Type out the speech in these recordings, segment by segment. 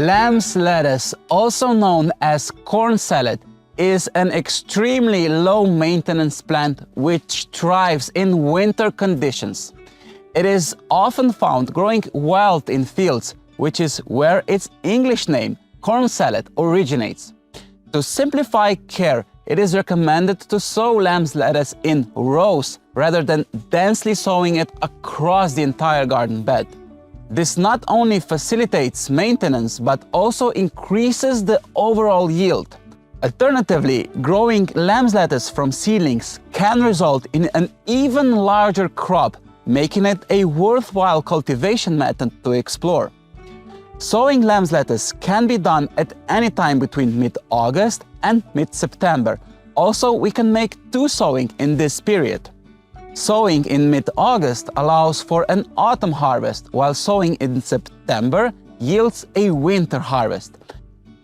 Lamb's lettuce, also known as corn salad, is an extremely low-maintenance plant which thrives in winter conditions. It is often found growing wild in fields, which is where its English name, corn salad, originates. To simplify care, it is recommended to sow lamb's lettuce in rows rather than densely sowing it across the entire garden bed. This not only facilitates maintenance but also increases the overall yield. Alternatively, growing lamb's lettuce from seedlings can result in an even larger crop, making it a worthwhile cultivation method to explore. Sowing lamb's lettuce can be done at any time between mid-August and mid-September. Also, we can make two sowing in this period. Sowing in mid-August allows for an autumn harvest, while sowing in September yields a winter harvest.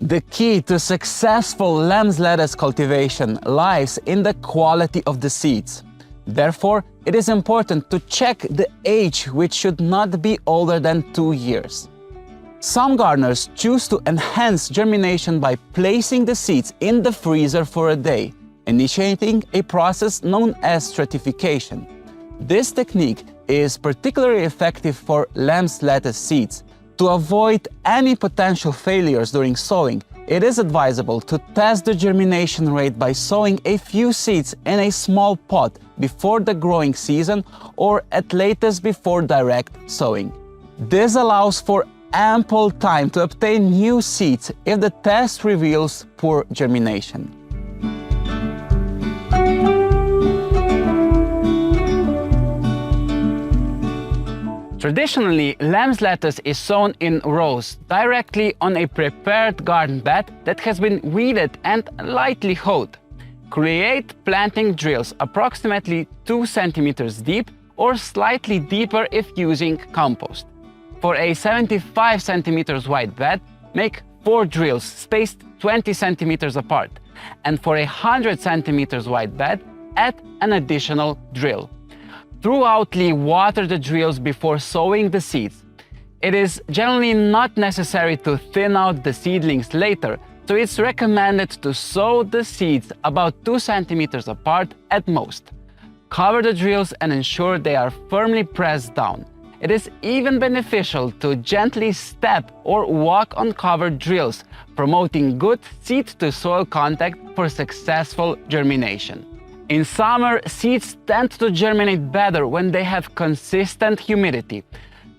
The key to successful lamb's lettuce cultivation lies in the quality of the seeds. Therefore, it is important to check the age, which should not be older than 2 years. Some gardeners choose to enhance germination by placing the seeds in the freezer for a day, initiating a process known as stratification. This technique is particularly effective for lamb's lettuce seeds. To avoid any potential failures during sowing, it is advisable to test the germination rate by sowing a few seeds in a small pot before the growing season or at latest before direct sowing. This allows for ample time to obtain new seeds if the test reveals poor germination. Traditionally, lamb's lettuce is sown in rows directly on a prepared garden bed that has been weeded and lightly hoed. Create planting drills approximately 2 centimeters deep or slightly deeper if using compost. For a 75 centimeters wide bed, make 4 drills spaced 20 centimeters apart, and for a 100 centimeters wide bed, add an additional drill. Throughoutly water the drills before sowing the seeds. It is generally not necessary to thin out the seedlings later, so it's recommended to sow the seeds about 2 centimeters apart at most. Cover the drills and ensure they are firmly pressed down. It is even beneficial to gently step or walk on covered drills, promoting good seed-to-soil contact for successful germination. In summer, seeds tend to germinate better when they have consistent humidity.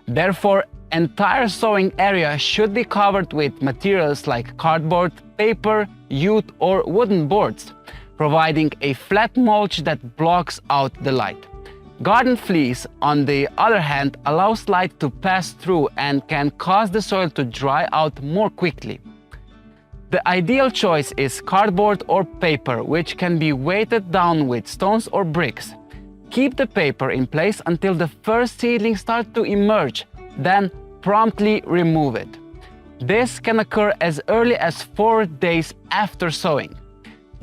Therefore, entire sowing area should be covered with materials like cardboard, paper, jute, or wooden boards, providing a flat mulch that blocks out the light. Garden fleece, on the other hand, allows light to pass through and can cause the soil to dry out more quickly. The ideal choice is cardboard or paper, which can be weighted down with stones or bricks. Keep the paper in place until the first seedlings start to emerge, then promptly remove it. This can occur as early as 4 days after sowing.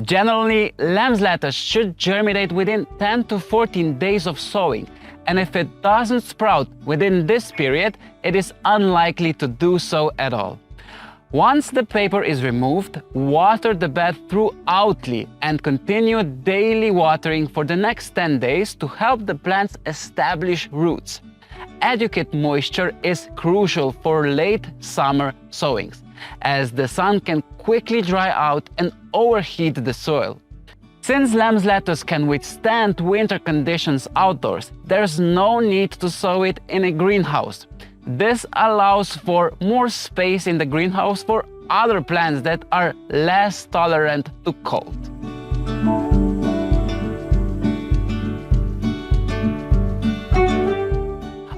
Generally, lamb's lettuce should germinate within 10 to 14 days of sowing, and if it doesn't sprout within this period, it is unlikely to do so at all. Once the paper is removed, water the bed throughoutly and continue daily watering for the next 10 days to help the plants establish roots. Adequate moisture is crucial for late summer sowings, as the sun can quickly dry out and overheat the soil. Since lamb's lettuce can withstand winter conditions outdoors, there's no need to sow it in a greenhouse. This allows for more space in the greenhouse for other plants that are less tolerant to cold.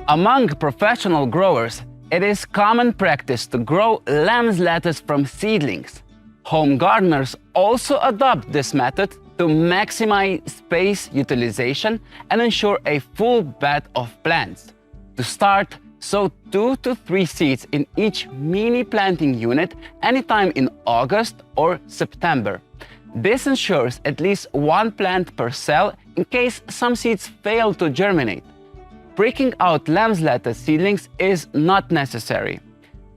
Among professional growers, it is common practice to grow lamb's lettuce from seedlings. Home gardeners also adopt this method to maximize space utilization and ensure a full bed of plants. To start, sow 2 to 3 seeds in each mini planting unit anytime in August or September. This ensures at least 1 plant per cell in case some seeds fail to germinate. Breaking out lamb's lettuce seedlings is not necessary.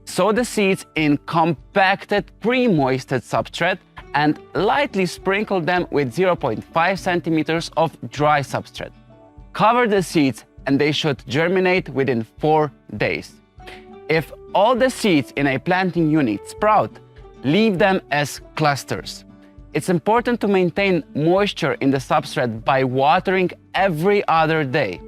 Sow the seeds in compacted, pre-moisted substrate and lightly sprinkle them with 0.5 centimeters of dry substrate. Cover the seeds and they should germinate within 4 days. If all the seeds in a planting unit sprout, leave them as clusters. It's important to maintain moisture in the substrate by watering every other day.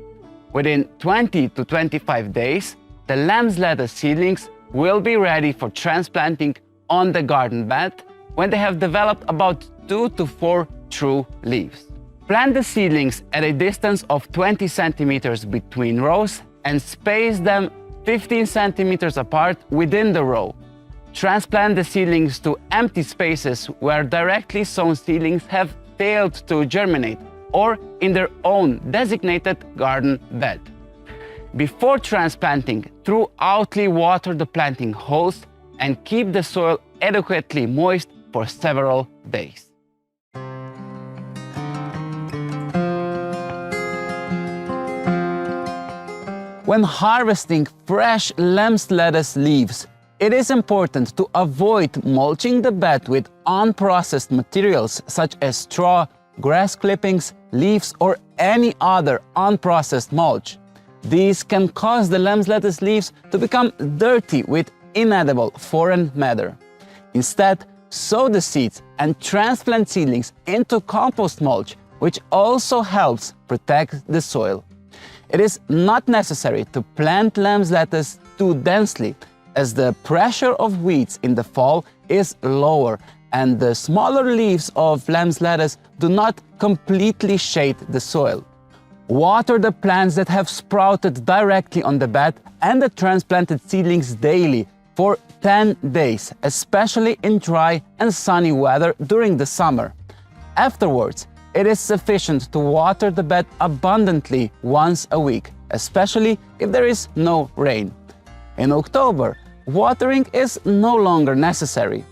Within 20 to 25 days, the lamb's lettuce seedlings will be ready for transplanting on the garden bed when they have developed about 2 to 4 true leaves. Plant the seedlings at a distance of 20 centimeters between rows and space them 15 centimeters apart within the row. Transplant the seedlings to empty spaces where directly sown seedlings have failed to germinate or in their own designated garden bed. Before transplanting, throughoutly water the planting holes and keep the soil adequately moist for several days. When harvesting fresh lamb's lettuce leaves, it is important to avoid mulching the bed with unprocessed materials such as straw, grass clippings, leaves, or any other unprocessed mulch. These can cause the lamb's lettuce leaves to become dirty with inedible foreign matter. Instead, sow the seeds and transplant seedlings into compost mulch, which also helps protect the soil. It is not necessary to plant lamb's lettuce too densely, as the pressure of weeds in the fall is lower and the smaller leaves of lamb's lettuce do not completely shade the soil. Water the plants that have sprouted directly on the bed and the transplanted seedlings daily for 10 days, especially in dry and sunny weather during the summer. Afterwards, it is sufficient to water the bed abundantly once a week, especially if there is no rain. In October, watering is no longer necessary.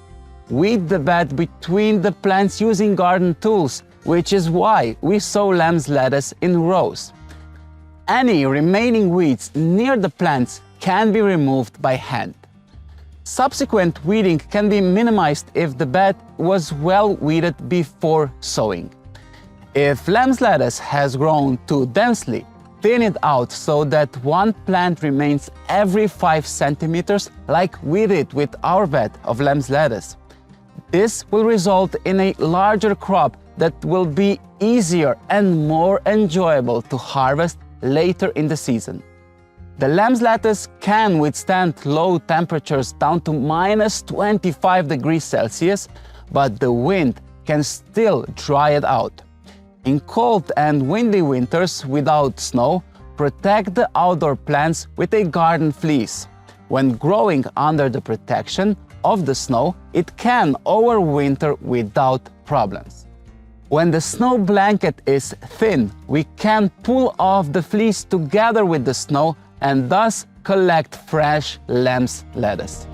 Weed the bed between the plants using garden tools, which is why we sow lamb's lettuce in rows. Any remaining weeds near the plants can be removed by hand. Subsequent weeding can be minimized if the bed was well weeded before sowing. If lamb's lettuce has grown too densely, thin it out so that one plant remains every 5 centimeters like we did with our bed of lamb's lettuce. This will result in a larger crop that will be easier and more enjoyable to harvest later in the season. The lamb's lettuce can withstand low temperatures down to minus 25 degrees Celsius, but the wind can still dry it out. In cold and windy winters without snow, protect the outdoor plants with a garden fleece. When growing under the protection of the snow, it can overwinter without problems. When the snow blanket is thin, we can pull off the fleece together with the snow and thus collect fresh lamb's lettuce.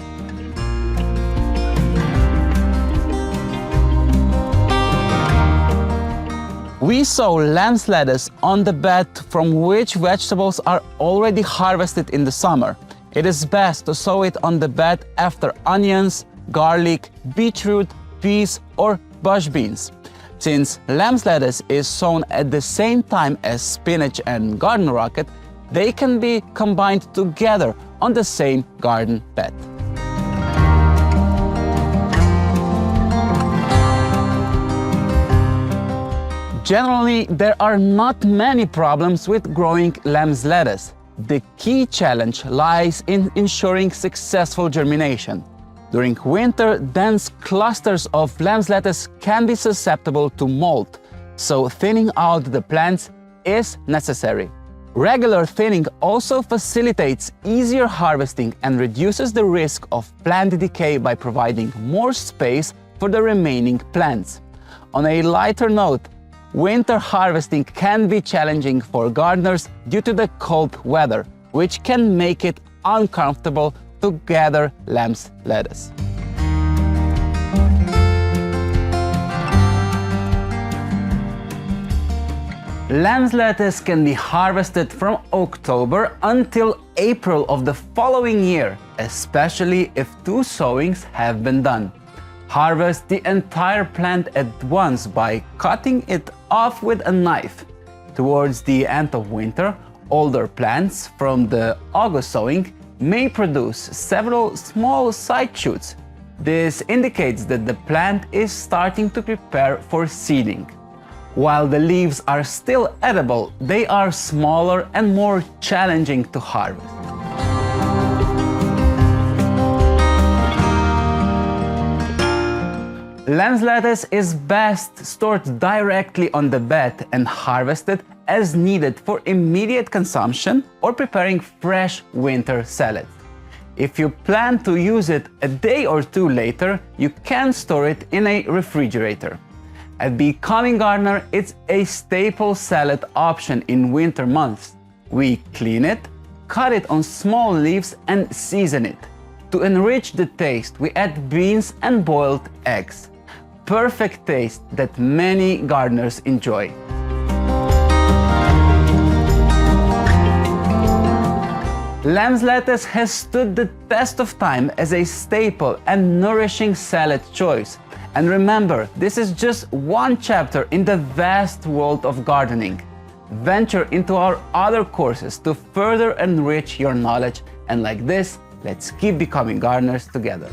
We sow lamb's lettuce on the bed from which vegetables are already harvested in the summer. It is best to sow it on the bed after onions, garlic, beetroot, peas, or bush beans. Since lamb's lettuce is sown at the same time as spinach and garden rocket, they can be combined together on the same garden bed. Generally, there are not many problems with growing lamb's lettuce. The key challenge lies in ensuring successful germination. During winter, dense clusters of lamb's lettuce can be susceptible to mold, so thinning out the plants is necessary. Regular thinning also facilitates easier harvesting and reduces the risk of plant decay by providing more space for the remaining plants. On a lighter note, winter harvesting can be challenging for gardeners due to the cold weather, which can make it uncomfortable to gather lamb's lettuce. Lamb's lettuce can be harvested from October until April of the following year, especially if 2 sowings have been done. Harvest the entire plant at once by cutting it off with a knife. Towards the end of winter, older plants from the August sowing may produce several small side shoots. This indicates that the plant is starting to prepare for seeding. While the leaves are still edible, they are smaller and more challenging to harvest. Lamb's lettuce is best stored directly on the bed and harvested as needed for immediate consumption or preparing fresh winter salads. If you plan to use it a day or 2 later, you can store it in a refrigerator. At Becoming Gardener, it's a staple salad option in winter months. We clean it, cut it on small leaves and season it. To enrich the taste, we add beans and boiled eggs. Perfect taste that many gardeners enjoy. Lamb's lettuce has stood the test of time as a staple and nourishing salad choice. And remember, this is just one chapter in the vast world of gardening. Venture into our other courses to further enrich your knowledge, and like this, let's keep becoming gardeners together.